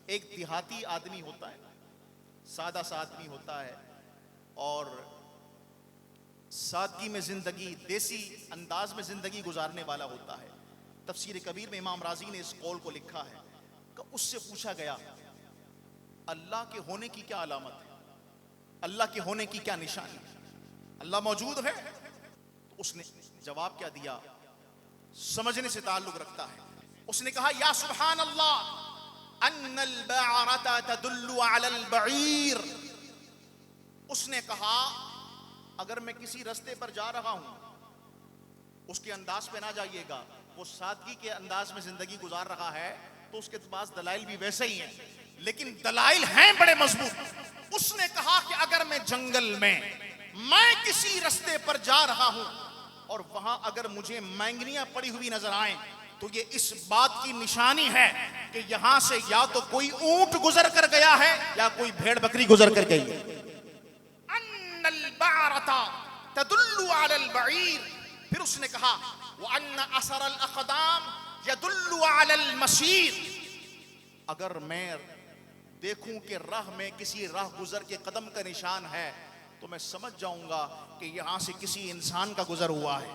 एक देहाती आदमी होता है, सादा सा आदमी होता है और सादगी में जिंदगी, देसी अंदाज में जिंदगी गुजारने वाला होता है। तफसीर कबीर में इमाम राजी ने इस कौल को लिखा है कि उससे पूछा गया अल्लाह के होने की क्या अलामत है, अल्लाह के होने की क्या निशानी है, अल्लाह मौजूद है? तो उसने जवाब क्या दिया, समझने से ताल्लुक रखता है। उसने कहा या सुभान अल्लाह अन्नल बअरता तदुल्लु अलल बईर। उसने कहा अगर मैं किसी रास्ते पर जा रहा हूं, उसके अंदाज पे ना जाइएगा, वो सादगी के अंदाज में जिंदगी गुजार रहा है तो उसके पास दलाइल भी वैसे ही हैं, लेकिन दलाइल हैं बड़े मजबूत। उसने कहा कि अगर मैं जंगल में मैं किसी रास्ते पर जा रहा हूं और वहां अगर मुझे मैंगनियां पड़ी हुई नजर आए तो ये इस बात की निशानी है कि यहां से या तो कोई ऊंट गुजर कर गया है या कोई भेड़ बकरी गुजर कर गई है। अन्नल बअरता तदुल्लु अलल बईर। फिर उसने कहा व अन्न असरल अक़दाम यदुल्लु अलल मसीर। अगर मैं देखूं कि राह में किसी राह गुजर के कदम का निशान है तो मैं समझ जाऊंगा कि यहां से किसी इंसान का गुजर हुआ है,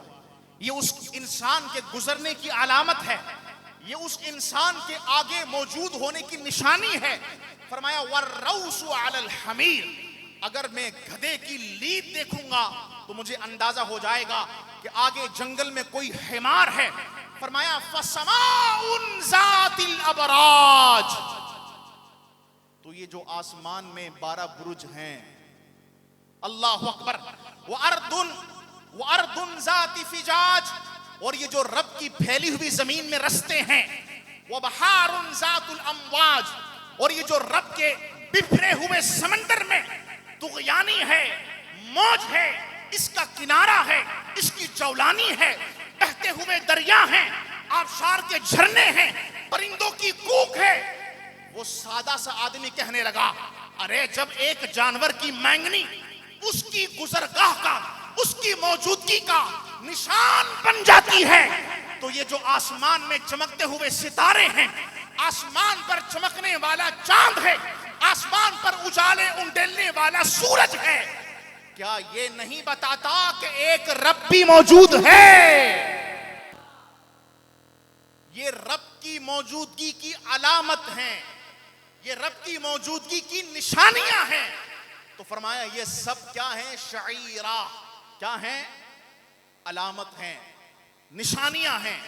ये उस इंसान के गुजरने की अलामत है, ये उस इंसान के आगे मौजूद होने की निशानी है। फरमाया वर्रौसु अलल हमीर। अगर मैं गधे की लीद देखूंगा तो मुझे अंदाजा हो जाएगा कि आगे जंगल में कोई हिमार है। फरमाया फसमाउन ज़ातिल अबराज। तो ये जो आसमान में 12 बुर्ज हैं, अल्लाह अकबर। व अर्दुन ज़ाति फिजाज। और ये जो रब की फैली हुई जमीन में रस्ते हैं, व बहारुन ज़ातुल अमवाज। और ये जो रब के बिखरे हुए समंदर में तुग़यानी है, मौज है, इसका किनारा है, इसकी चौलानी है, बहते हुए दरिया हैं, आबशार के झरने हैं, परिंदों की कूक है। वो सादा सा आदमी कहने लगा अरे जब एक जानवर की मैंगनी उसकी गुजरगाह का, उसकी मौजूदगी का निशान बन जाती है तो ये जो आसमान में चमकते हुए सितारे हैं, आसमान पर चमकने वाला चांद है, आसमान पर उजाले उंडेलने वाला सूरज है, क्या ये नहीं बताता कि एक रब भी मौजूद है? ये रब की मौजूदगी की अलामत हैं, ये रब की मौजूदगी की निशानियां हैं। तो फरमाया ये सब क्या है? शईरा। क्या हैं? अलामत हैं, निशानियां हैं।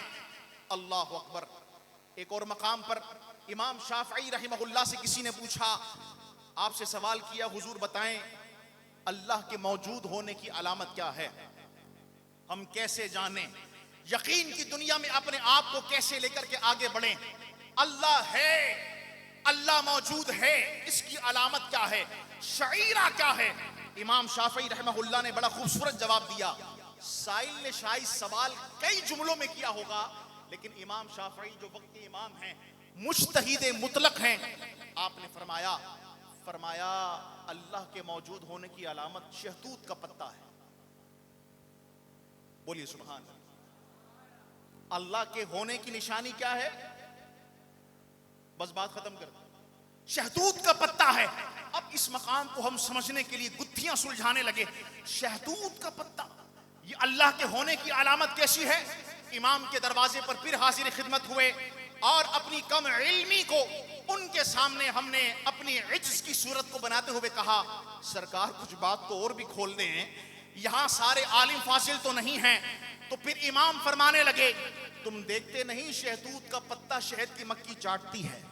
अल्लाह अकबर। एक और मकाम पर इमाम शाफई रहमहुल्लाह से किसी ने पूछा, आपसे सवाल किया हुजूर बताएं अल्लाह के मौजूद होने की अलामत क्या है, हम कैसे जानें, यकीन की दुनिया में अपने आप को कैसे लेकर के आगे बढ़ें? अल्लाह है, अल्लाह मौजूद है, इसकी अलामत क्या है, शईरा क्या है? इमाम शाफई रहमहुल्लाह ने बड़ा खूबसूरत जवाब दिया। साइल ने शायद सवाल कई जुमलों में किया होगा, लेकिन इमाम शाफई जो वक्त के इमाम हैं, मुज्तहिद मुतलक हैं, आपने फरमाया अल्लाह के मौजूद होने की अलामत शहतूत का पत्ता है। बोलिए सुभान अल्लाह। अल्लाह के होने की निशानी क्या है? बस बात खत्म कर दो, शहतूत का पत्ता है। अब इस मकाम को हम समझने के लिए गुत्थियां सुलझाने लगे। शहतूत का पत्ता, ये अल्लाह के होने की अलामत कैसी है? इमाम के दरवाजे पर फिर हाजिर खिदमत हुए और अपनी कम इल्मी को उनके सामने हमने अपनी इज्ज की सूरत को बनाते हुए कहा, सरकार कुछ बात तो और भी खोल दें, यहां सारे आलिम फासिल तो नहीं हैं। तो फिर इमाम फरमाने लगे, तुम देखते नहीं शहतूत का पत्ता शहद की मक्खी चाटती है,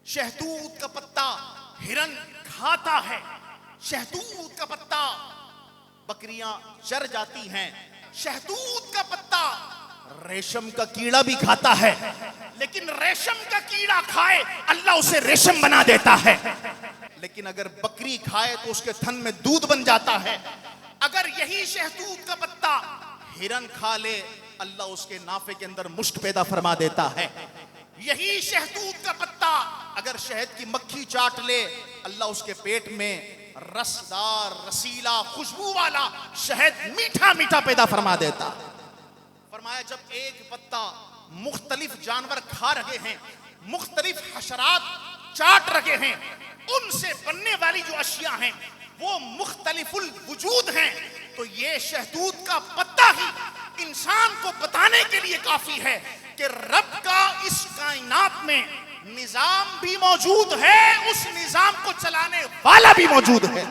शहतूत का पत्ता हिरन खाता है, शहतूत का पत्ता बकरियां चर जाती हैं, शहतूत का पत्ता रेशम का कीड़ा भी खाता है, लेकिन रेशम का कीड़ा खाए अल्लाह उसे रेशम बना देता है, लेकिन अगर बकरी खाए तो उसके थन में दूध बन जाता है। अगर यही शहतूत का पत्ता हिरन खा ले अल्लाह उसके नाफे के अंदर मुश्क पैदा फरमा देता है। यही शहतूत का पत्ता अगर शहद की मक्खी चाट ले अल्लाह उसके पेट में रसदार रसीला खुशबू वाला शहद मीठा मीठा पैदा फरमा देता। फरमाया जब एक पत्ता मुख्तलिफ जानवर खा रहे हैं, मुख्तलिफ हशरात चाट रखे हैं, उनसे बनने वाली जो अशिया हैं वो मुख्तलिफुल वजूद हैं। तो ये शहतूत का पत्ता ही इंसान को बताने के लिए काफी है कि रब का इस कायनात में निजाम भी मौजूद है, उस निजाम को चलाने वाला भी मौजूद है।